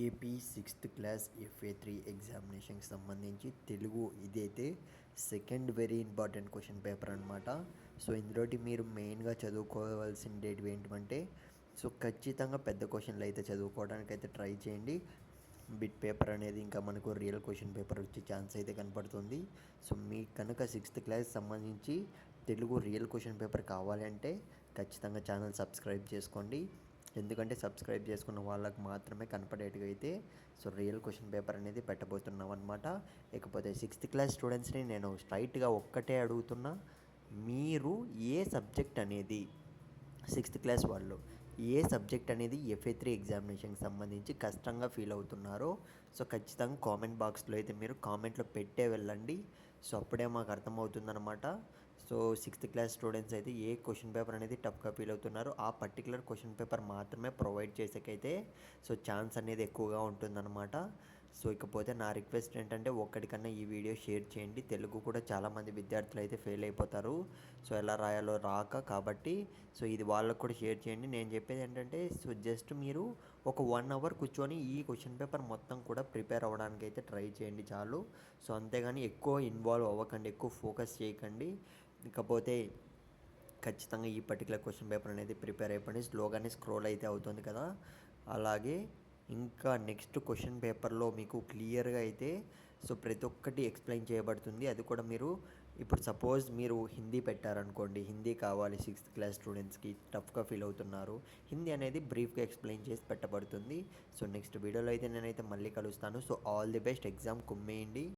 AP sixth class FA3 ఎగ్జామినేషన్కి సంబంధించి తెలుగు ఇదైతే second very important question paper అనమాట. సో ఇందులోటి మీరు మెయిన్గా చదువుకోవాల్సిండేటివి ఏంటంటే సో ఖచ్చితంగా పెద్ద క్వశ్చన్లు అయితే చదువుకోవడానికి అయితే ట్రై చేయండి. బిట్ పేపర్ అనేది ఇంకా మనకు రియల్ క్వశ్చన్ పేపర్ వచ్చే ఛాన్స్ అయితే కనపడుతుంది. సో మీకు కనుక సిక్స్త్ క్లాస్ సంబంధించి తెలుగు రియల్ క్వశ్చన్ పేపర్ కావాలి అంటే ఖచ్చితంగా ఛానల్ సబ్స్క్రైబ్ చేసుకోండి. ఎందుకంటే సబ్స్క్రైబ్ చేసుకున్న వాళ్ళకి మాత్రమే కనపడేట్టుగా అయితే సో రియల్ క్వశ్చన్ పేపర్ అనేది పెట్టబోతున్నాం అనమాట. ఇకపోతే సిక్స్త్ క్లాస్ స్టూడెంట్స్ని నేను స్ట్రైట్గా ఒక్కటే అడుగుతున్నా, మీరు ఏ సబ్జెక్ట్ అనేది సిక్స్త్ క్లాస్ వాళ్ళు ఏ సబ్జెక్ట్ అనేది FA3 ఎగ్జామినేషన్కి సంబంధించి కష్టంగా ఫీల్ అవుతున్నారో సో ఖచ్చితంగా కామెంట్ బాక్స్లో అయితే మీరు కామెంట్లో పెట్టే వెళ్ళండి. సో అప్పుడే మాకు అర్థమవుతుందన్నమాట. సో సిక్స్త్ క్లాస్ స్టూడెంట్స్ అయితే ఏ క్వశ్చన్ పేపర్ అనేది టఫ్గా ఫీల్ అవుతున్నారో ఆ పర్టికులర్ క్వశ్చన్ పేపర్ మాత్రమే ప్రొవైడ్ చేసేకైతే సో ఛాన్స్ అనేది ఎక్కువగా ఉంటుందన్నమాట. సో ఇకపోతే నా రిక్వెస్ట్ ఏంటంటే ఒక్కడికన్నా ఈ వీడియో షేర్ చేయండి. తెలుగు కూడా చాలామంది విద్యార్థులు అయితే ఫెయిల్ అయిపోతారు సో ఎలా రాయాలో రాక, కాబట్టి సో ఇది వాళ్ళకు కూడా షేర్ చేయండి. నేను చెప్పేది ఏంటంటే సో జస్ట్ మీరు ఒక 1 అవర్ కూర్చొని ఈ క్వశ్చన్ పేపర్ మొత్తం కూడా ప్రిపేర్ అవ్వడానికి అయితే ట్రై చేయండి చాలు. సో అంతేగాని ఎక్కువ ఇన్వాల్వ్ అవ్వకండి, ఎక్కువ ఫోకస్ చేయకండి. ఇకపోతే ఖచ్చితంగా ఈ పర్టికులర్ క్వశ్చన్ పేపర్ అనేది ప్రిపేర్ అయిపోయింది. స్లోగానే స్క్రోల్ అయితే అవుతుంది కదా, అలాగే ఇంకా నెక్స్ట్ క్వశ్చన్ పేపర్లో మీకు క్లియర్గా అయితే సో ప్రతి ఒక్కటి ఎక్స్ప్లెయిన్ చేయబడుతుంది. అది కూడా మీరు ఇప్పుడు సపోజ్ మీరు హిందీ పెట్టారనుకోండి, హిందీ కావాలి సిక్స్త్ క్లాస్ స్టూడెంట్స్కి, టఫ్గా ఫీల్ అవుతున్నారు, హిందీ అనేది బ్రీఫ్గా ఎక్స్ప్లెయిన్ చేసి పెట్టబడుతుంది. సో నెక్స్ట్ వీడియోలో అయితే నేనైతే మళ్ళీ కలుస్తాను. So all the best, exam కుమ్మేయండి.